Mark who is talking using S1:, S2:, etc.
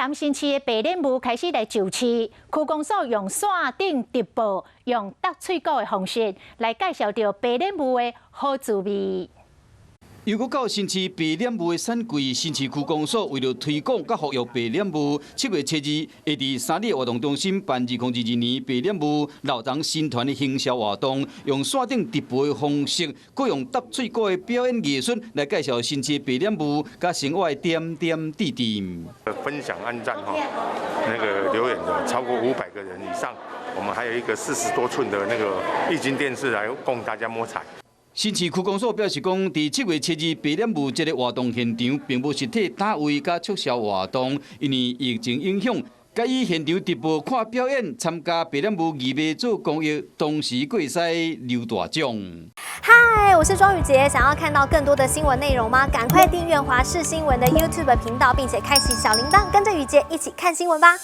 S1: 南新市的白脸舞开始来就市，区公所用线顶直播，用搭喙鼓的方式来介绍着白脸舞的好滋味。
S2: 又搁到新市白脸舞的产柜，新市区公所为了推广甲服务白脸舞，7月7日会伫三里活动中心办2022年白脸舞老张新团的行销活动，用线顶直播的方式，搁用搭喙鼓的表演艺术来介绍新市白脸舞甲生活的点点滴滴。
S3: 分享按赞那个留言的超过500个人以上，我们还有一个40多寸的那个液晶电视来供大家摸彩。
S2: 新市区公所表示讲，伫7月7日白脸舞这个活动现场，并无实体摊位甲促销活动，因为疫情影响，改以现场直播看表演，参加白脸舞义卖做公益，同时可以使留大奖。
S4: 嗨，我是庄宇杰，想要看到更多的新闻内容吗？赶快订阅华视新闻的 YouTube 频道，并且开启小铃铛，跟着宇杰一起看新闻吧。